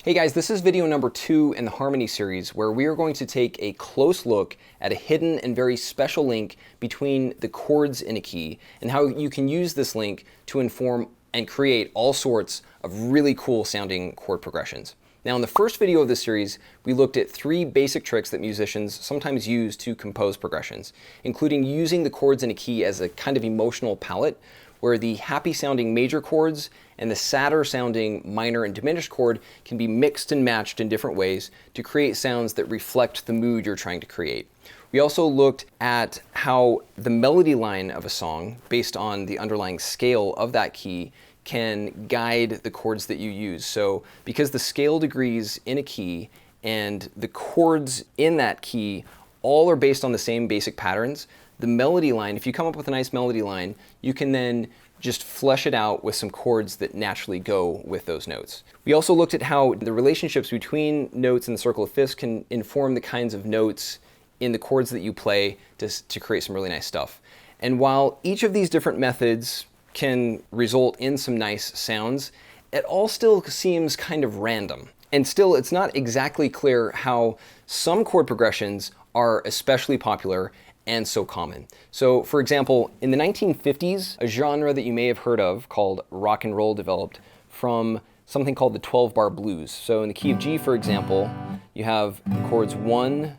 Hey guys, this is video number 2 in the Harmony series where we are going to take a close look at a hidden and very special link between the chords in a key and how you can use this link to inform and create all sorts of really cool sounding chord progressions. Now in the first video of this series, we looked at 3 basic tricks that musicians sometimes use to compose progressions, including using the chords in a key as a kind of emotional palette, where the happy sounding major chords and the sadder sounding minor and diminished chord can be mixed and matched in different ways to create sounds that reflect the mood you're trying to create. We also looked at how the melody line of a song, based on the underlying scale of that key, can guide the chords that you use. So because the scale degrees in a key and the chords in that key all are based on the same basic patterns, the melody line, if you come up with a nice melody line, you can then just flesh it out with some chords that naturally go with those notes. We also looked at how the relationships between notes in the circle of fifths can inform the kinds of notes in the chords that you play to create some really nice stuff. And while each of these different methods can result in some nice sounds, it all still seems kind of random. And still, it's not exactly clear how some chord progressions are especially popular and so common. So for example, in the 1950s, a genre that you may have heard of called rock and roll developed from something called the 12-bar blues. So in the key of G, for example, you have chords 1,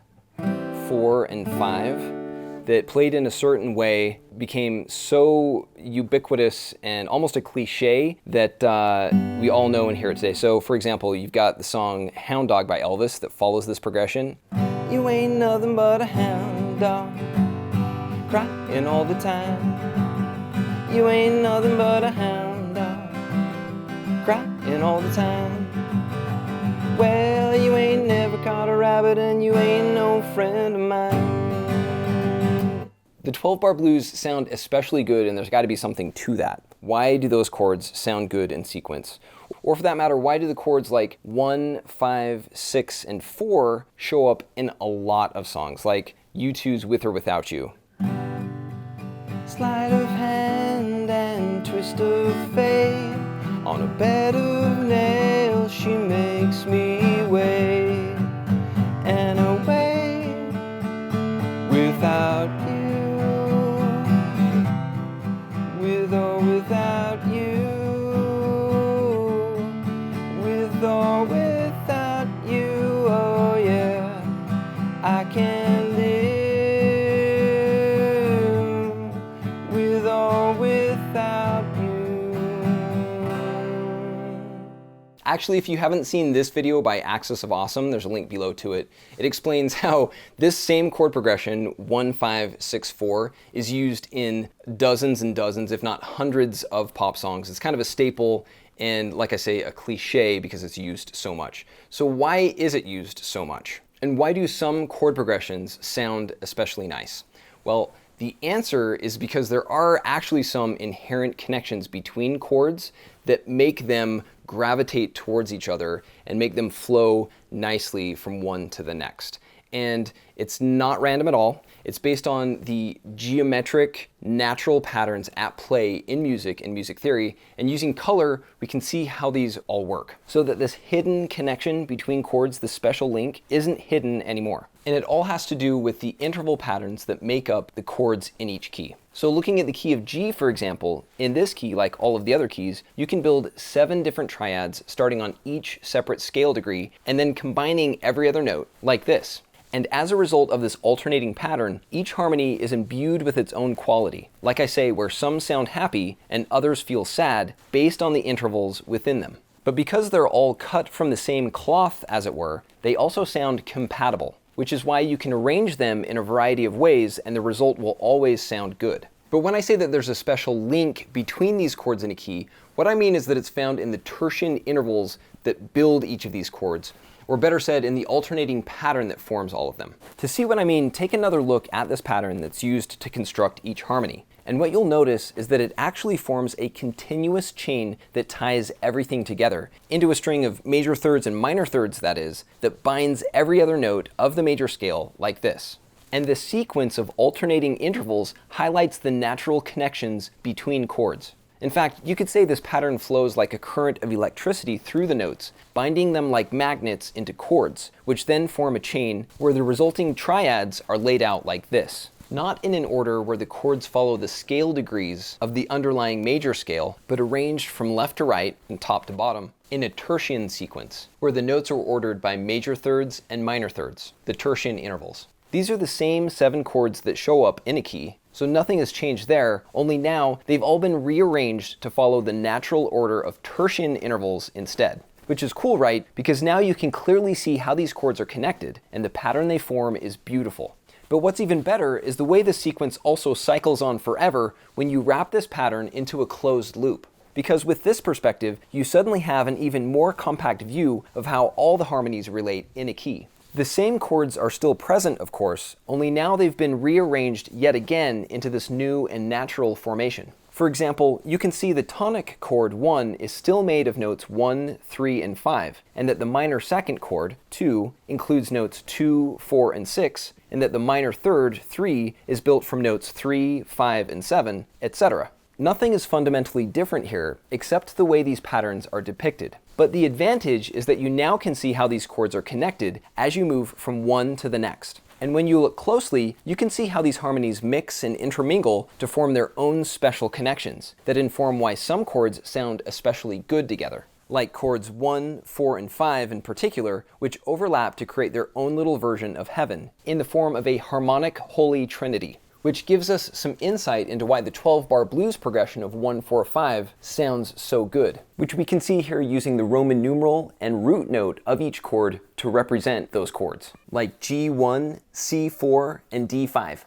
4, and 5 that played in a certain way became so ubiquitous and almost a cliche that we all know and hear it today. So for example, you've got the song Hound Dog by Elvis that follows this progression. You ain't nothing but a hound dog, crying all the time. You ain't nothing but a hound dog, crying all the time. Well, you ain't never caught a rabbit and you ain't no friend of mine. The 12-bar blues sound especially good, and there's got to be something to that. Why do those chords sound good in sequence? Or for that matter, why do the chords like 1, 5, 6, and 4 show up in a lot of songs, like U2's With or Without You? Sleight of hand and twist of fate, on a bed of nails she makes me wait and away without you, with or without you, with or without you, oh yeah, I can live with or without you. Actually, if you haven't seen this video by Axis of Awesome, there's a link below to it. It explains how this same chord progression, 1, 5, 6, 4, is used in dozens and dozens, if not hundreds of pop songs. It's kind of a staple and, like I say, a cliche because it's used so much. So why is it used so much? And why do some chord progressions sound especially nice? Well, the answer is because there are actually some inherent connections between chords that make them gravitate towards each other and make them flow nicely from one to the next. And it's not random at all. It's based on the geometric, natural patterns at play in music and music theory, and using color, we can see how these all work. So that this hidden connection between chords, the special link, isn't hidden anymore. And it all has to do with the interval patterns that make up the chords in each key. So looking at the key of G, for example, in this key, like all of the other keys, you can build 7 different triads starting on each separate scale degree and then combining every other note like this. And as a result of this alternating pattern, each harmony is imbued with its own quality. Like I say, where some sound happy and others feel sad based on the intervals within them. But because they're all cut from the same cloth, as it were, they also sound compatible, which is why you can arrange them in a variety of ways and the result will always sound good. But when I say that there's a special link between these chords in a key, what I mean is that it's found in the tertian intervals that build each of these chords, or better said, in the alternating pattern that forms all of them. To see what I mean, take another look at this pattern that's used to construct each harmony. And what you'll notice is that it actually forms a continuous chain that ties everything together into a string of major thirds and minor thirds, that is, that binds every other note of the major scale like this. And the sequence of alternating intervals highlights the natural connections between chords. In fact, you could say this pattern flows like a current of electricity through the notes, binding them like magnets into chords, which then form a chain where the resulting triads are laid out like this. Not in an order where the chords follow the scale degrees of the underlying major scale, but arranged from left to right and top to bottom in a tertian sequence, where the notes are ordered by major thirds and minor thirds, the tertian intervals. These are the same 7 chords that show up in a key, so nothing has changed there, only now they've all been rearranged to follow the natural order of tertian intervals instead. Which is cool, right? Because now you can clearly see how these chords are connected, and the pattern they form is beautiful. But what's even better is the way the sequence also cycles on forever when you wrap this pattern into a closed loop. Because with this perspective, you suddenly have an even more compact view of how all the harmonies relate in a key. The same chords are still present, of course, only now they've been rearranged yet again into this new and natural formation. For example, you can see the tonic chord 1 is still made of notes 1, 3, and 5, and that the minor second chord, 2, includes notes 2, 4, and 6, and that the minor third, 3, is built from notes 3, 5, and 7, etc. Nothing is fundamentally different here, except the way these patterns are depicted. But the advantage is that you now can see how these chords are connected as you move from one to the next. And when you look closely, you can see how these harmonies mix and intermingle to form their own special connections that inform why some chords sound especially good together. Like chords 1, 4, and 5 in particular, which overlap to create their own little version of heaven in the form of a harmonic holy trinity, which gives us some insight into why the 12-bar blues progression of 1, 4, 5 sounds so good, which we can see here using the Roman numeral and root note of each chord to represent those chords, like G1, C4, and D5.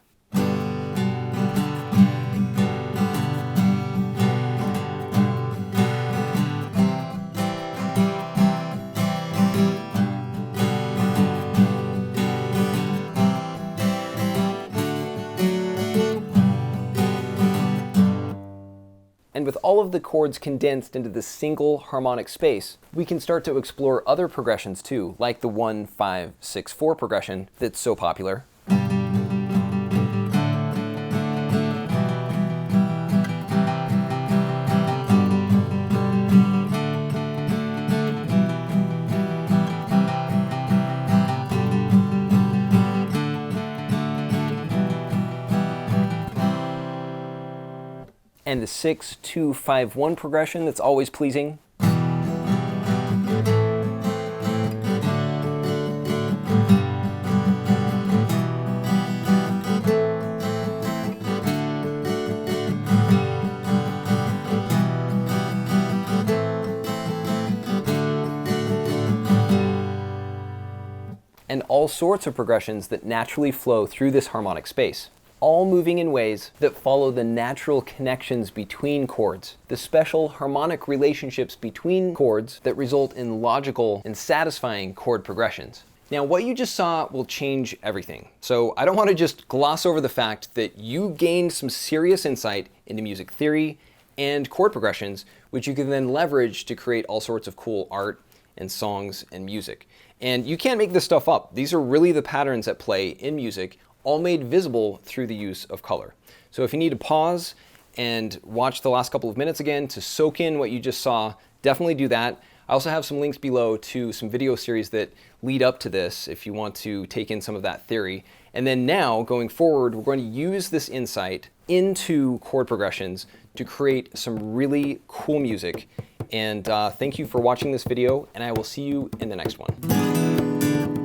And with all of the chords condensed into this single harmonic space, we can start to explore other progressions too, like the 1, 5, 6, 4 progression that's so popular. And the 6, 2, 5, 1 progression that's always pleasing. And all sorts of progressions that naturally flow through this harmonic space, all moving in ways that follow the natural connections between chords, the special harmonic relationships between chords that result in logical and satisfying chord progressions. Now, what you just saw will change everything. So I don't want to just gloss over the fact that you gained some serious insight into music theory and chord progressions, which you can then leverage to create all sorts of cool art and songs and music. And you can't make this stuff up. These are really the patterns at play in music, all made visible through the use of color. So if you need to pause and watch the last couple of minutes again to soak in what you just saw, definitely do that. I also have some links below to some video series that lead up to this if you want to take in some of that theory. And then now, going forward, we're going to use this insight into chord progressions to create some really cool music. And thank you for watching this video, and I will see you in the next one.